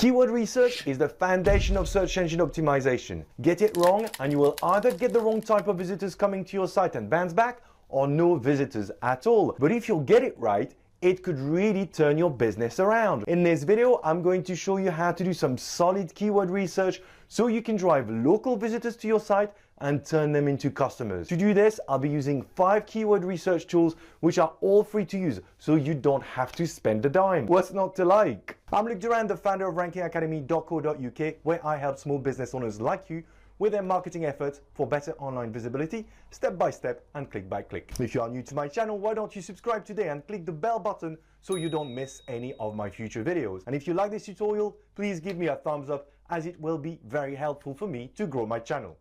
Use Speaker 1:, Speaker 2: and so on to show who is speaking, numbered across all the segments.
Speaker 1: Keyword research is the foundation of search engine optimization. Get it wrong and you will either get the wrong type of visitors coming to your site and bounce back, or no visitors at all. But if you get it right, it could really turn your business around. In this video, I'm going to show you how to do some solid keyword research so you can drive local visitors to your site and turn them into customers. To do this, I'll be using 5 keyword research tools which are all free to use, so you don't have to spend a dime. What's not to like? I'm Luc Durand, the founder of rankingacademy.co.uk, where I help small business owners like you with their marketing efforts for better online visibility, step by step and click by click. If you are new to my channel, why don't you subscribe today and click the bell button so you don't miss any of my future videos. And if you like this tutorial, please give me a thumbs up, as it will be very helpful for me to grow my channel.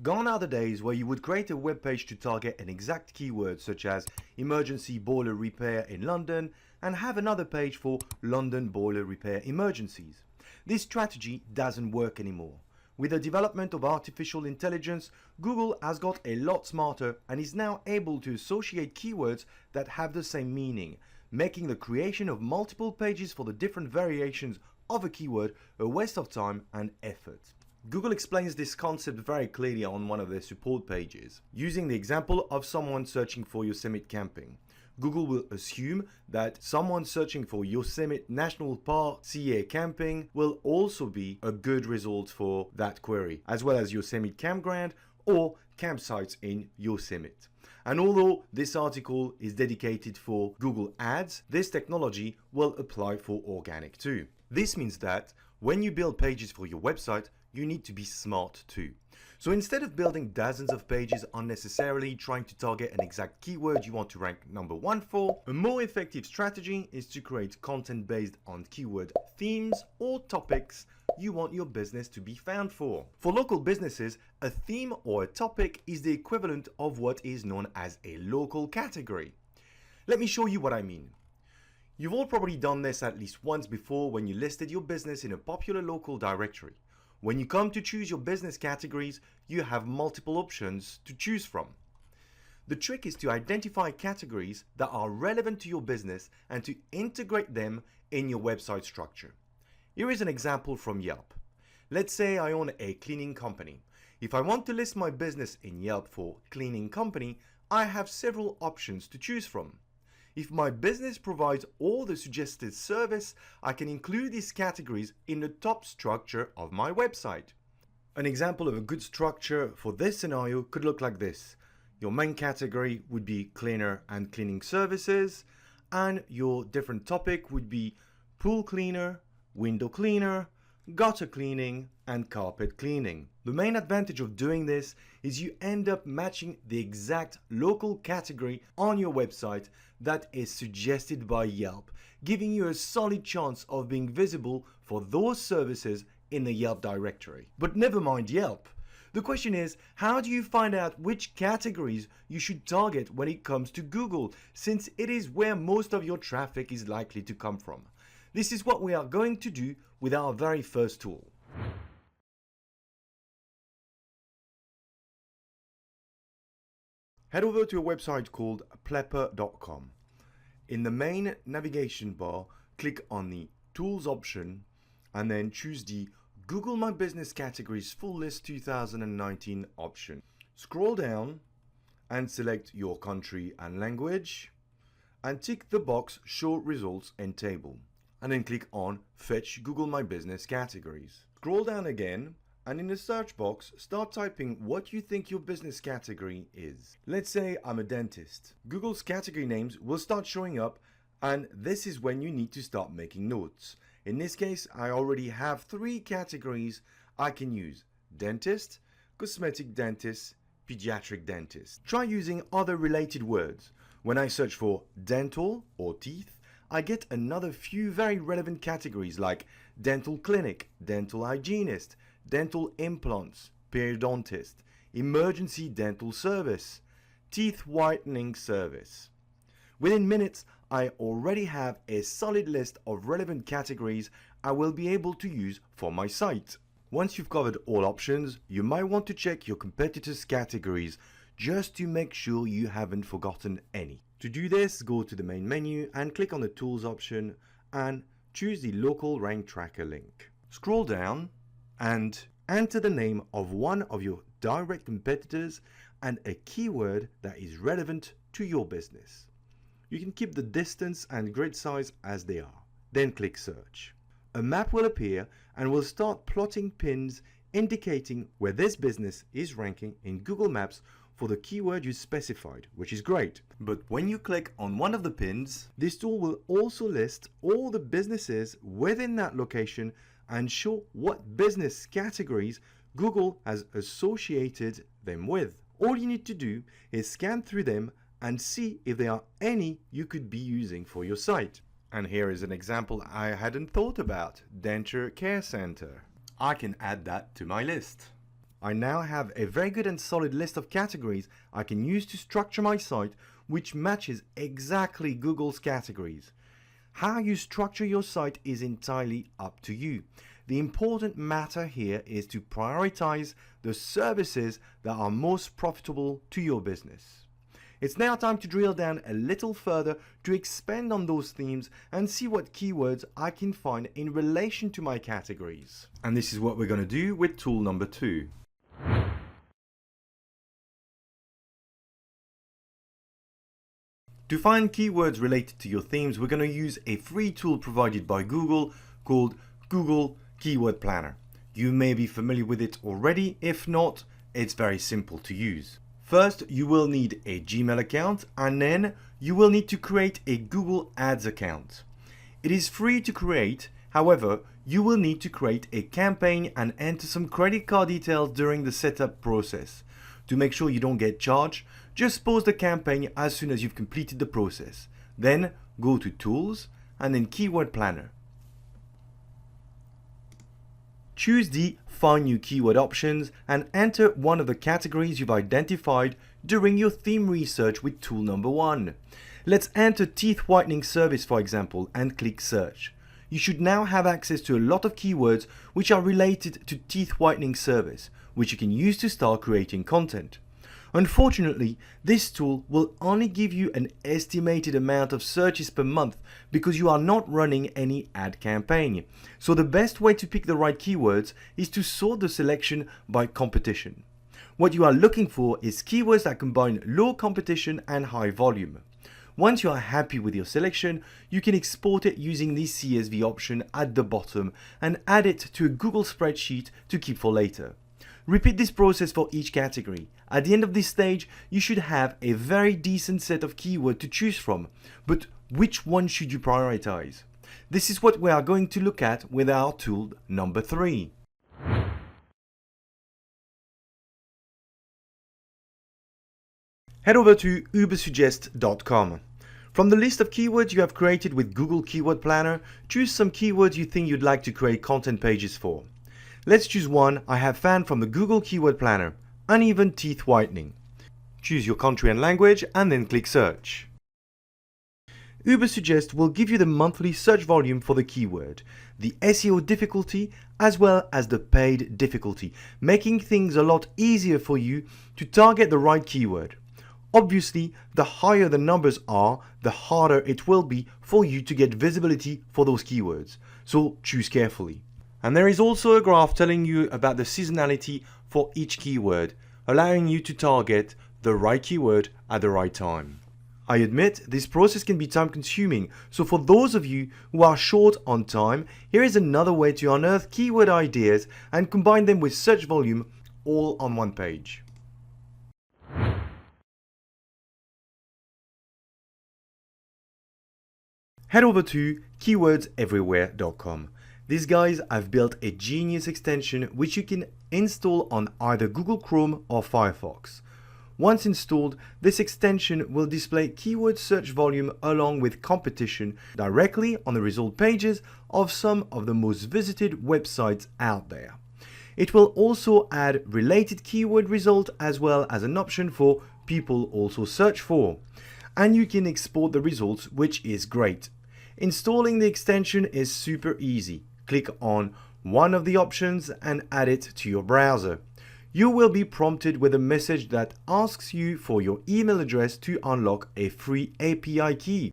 Speaker 1: Gone are the days where you would create a web page to target an exact keyword such as emergency boiler repair in London and have another page for London boiler repair emergencies. This strategy doesn't work anymore. With the development of artificial intelligence, Google has got a lot smarter and is now able to associate keywords that have the same meaning, making the creation of multiple pages for the different variations of a keyword a waste of time and effort. Google explains this concept very clearly on one of their support pages. Using the example of someone searching for Yosemite camping, Google will assume that someone searching for Yosemite National Park CA camping will also be a good result for that query, as well as Yosemite campground or campsites in Yosemite. And although this article is dedicated for Google Ads, this technology will apply for organic too. This means that when you build pages for your website, you need to be smart too. So instead of building dozens of pages unnecessarily trying to target an exact keyword you want to rank number 1 for, a more effective strategy is to create content based on keyword themes or topics you want your business to be found for. For local businesses, a theme or a topic is the equivalent of what is known as a local category. Let me show you what I mean. You've all probably done this at least once before when you listed your business in a popular local directory. When you come to choose your business categories, you have multiple options to choose from. The trick is to identify categories that are relevant to your business and to integrate them in your website structure. Here is an example from Yelp. Let's say I own a cleaning company. If I want to list my business in Yelp for cleaning company, I have several options to choose from. If my business provides all the suggested service, I can include these categories in the top structure of my website. An example of a good structure for this scenario could look like this. Your main category would be cleaner and cleaning services, and your different topic would be pool cleaner, window cleaner, gutter cleaning, and carpet cleaning. The main advantage of doing this is you end up matching the exact local category on your website that is suggested by Yelp, giving you a solid chance of being visible for those services in the Yelp directory. But never mind Yelp. The question is, how do you find out which categories you should target when it comes to Google, since it is where most of your traffic is likely to come from? This is what we are going to do with our very first tool. Head over to a website called plepper.com. In the main navigation bar, click on the Tools option and then choose the Google My Business Categories Full List 2019 option. Scroll down and select your country and language and tick the box Show Results and Table, and then click on Fetch Google My Business Categories. Scroll down again and in the search box, start typing what you think your business category is. Let's say I'm a dentist. Google's category names will start showing up, and this is when you need to start making notes. In this case, I already have 3 categories I can use: dentist, cosmetic dentist, pediatric dentist. Try using other related words. When I search for dental or teeth, I get another few very relevant categories like dental clinic, dental hygienist, dental implants, periodontist, emergency dental service, teeth whitening service. Within minutes, I already have a solid list of relevant categories I will be able to use for my site. Once you've covered all options, you might want to check your competitors' categories just to make sure you haven't forgotten any. To do this, go to the main menu and click on the Tools option and choose the Local Rank Tracker link. Scroll down and enter the name of one of your direct competitors and a keyword that is relevant to your business. You can keep the distance and grid size as they are. Then click Search. A map will appear and will start plotting pins indicating where this business is ranking in Google Maps for the keyword you specified, which is great. But when you click on one of the pins, this tool will also list all the businesses within that location and show what business categories Google has associated them with. All you need to do is scan through them and see if there are any you could be using for your site. And here is an example I hadn't thought about: Denture Care Center. I can add that to my list. I now have a very good and solid list of categories I can use to structure my site, which matches exactly Google's categories. How you structure your site is entirely up to you. The important matter here is to prioritize the services that are most profitable to your business. It's now time to drill down a little further to expand on those themes and see what keywords I can find in relation to my categories. And this is what we're going to do with tool number 2. To find keywords related to your themes, we're going to use a free tool provided by Google called Google Keyword Planner. You may be familiar with it already. If not, it's very simple to use. First, you will need a Gmail account, and then you will need to create a Google Ads account. It is free to create. However, you will need to create a campaign and enter some credit card details during the setup process. To make sure you don't get charged, just pause the campaign as soon as you've completed the process. Then go to Tools and then Keyword Planner. Choose the Find New Keyword options and enter one of the categories you've identified during your theme research with tool number 1. Let's enter teeth whitening service, for example, and click Search. You should now have access to a lot of keywords which are related to teeth whitening service, which you can use to start creating content. Unfortunately, this tool will only give you an estimated amount of searches per month because you are not running any ad campaign. So the best way to pick the right keywords is to sort the selection by competition. What you are looking for is keywords that combine low competition and high volume. Once you are happy with your selection, you can export it using the CSV option at the bottom and add it to a Google spreadsheet to keep for later. Repeat this process for each category. At the end of this stage, you should have a very decent set of keywords to choose from. But which one should you prioritize? This is what we are going to look at with our tool number 3. Head over to ubersuggest.com. From the list of keywords you have created with Google Keyword Planner, choose some keywords you think you'd like to create content pages for. Let's choose one I have found from the Google Keyword Planner: uneven teeth whitening. Choose your country and language and then click Search. Ubersuggest will give you the monthly search volume for the keyword, the SEO difficulty as well as the paid difficulty, making things a lot easier for you to target the right keyword. Obviously, the higher the numbers are, the harder it will be for you to get visibility for those keywords, so choose carefully. And there is also a graph telling you about the seasonality for each keyword, allowing you to target the right keyword at the right time. I admit this process can be time consuming, so for those of you who are short on time, here is another way to unearth keyword ideas and combine them with search volume all on one page. Head over to keywordseverywhere.com. These guys have built a genius extension which you can install on either Google Chrome or Firefox. Once installed, this extension will display keyword search volume along with competition directly on the result pages of some of the most visited websites out there. It will also add related keyword result as well as an option for people also search for. And you can export the results, which is great. Installing the extension is super easy. Click on one of the options and add it to your browser. you will be prompted with a message that asks you for your email address to unlock a free API key.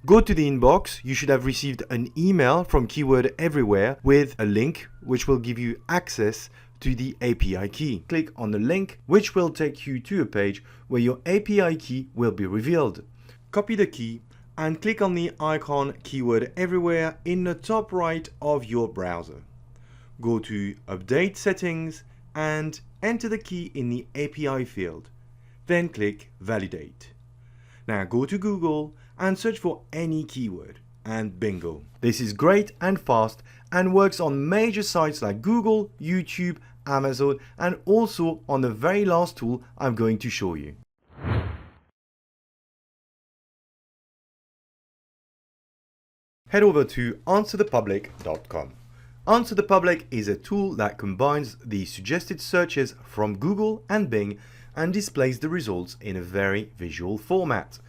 Speaker 1: Go to the inbox. You should have received an email from Keyword Everywhere with a link which will give you access to the API key. Click on the link, which will take you to a page where your API key will be revealed. Copy the key and click on the icon Keyword Everywhere in the top right of your browser. Go to Update Settings and enter the key in the API field. Then click Validate. Now go to Google and search for any keyword, and bingo. This is great and fast and works on major sites like Google, YouTube, Amazon, and also on the very last tool I'm going to show you. Head over to answerthepublic.com. Answer the Public is a tool that combines the suggested searches from Google and Bing and displays the results in a very visual format.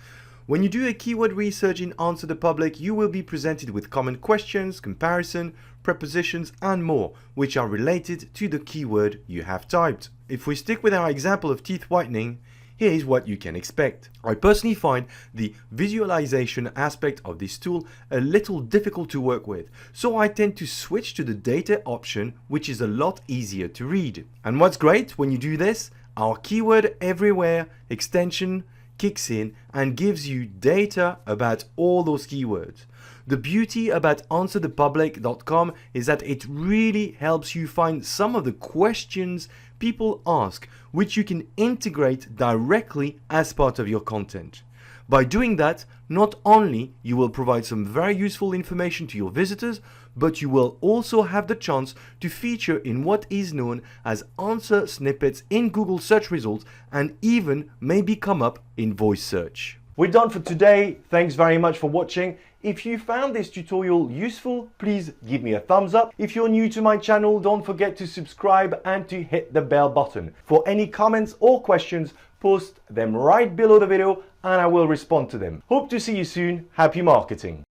Speaker 1: When you do a keyword research in Answer the Public, you will be presented with common questions, comparison, prepositions, and more, which are related to the keyword you have typed. If we stick with our example of teeth whitening, here is what you can expect. I personally find the visualization aspect of this tool a little difficult to work with, so I tend to switch to the data option, which is a lot easier to read. And what's great when you do this, our Keyword Everywhere extension kicks in and gives you data about all those keywords. The beauty about answerthepublic.com is that it really helps you find some of the questions people ask, which you can integrate directly as part of your content. By doing that, not only you will provide some very useful information to your visitors, but you will also have the chance to feature in what is known as answer snippets in Google search results and even maybe come up in voice search. We're done for today. Thanks very much for watching. If you found this tutorial useful, please give me a thumbs up. If you're new to my channel, don't forget to subscribe and to hit the bell button. For any comments or questions, post them right below the video and I will respond to them. Hope to see you soon. Happy marketing.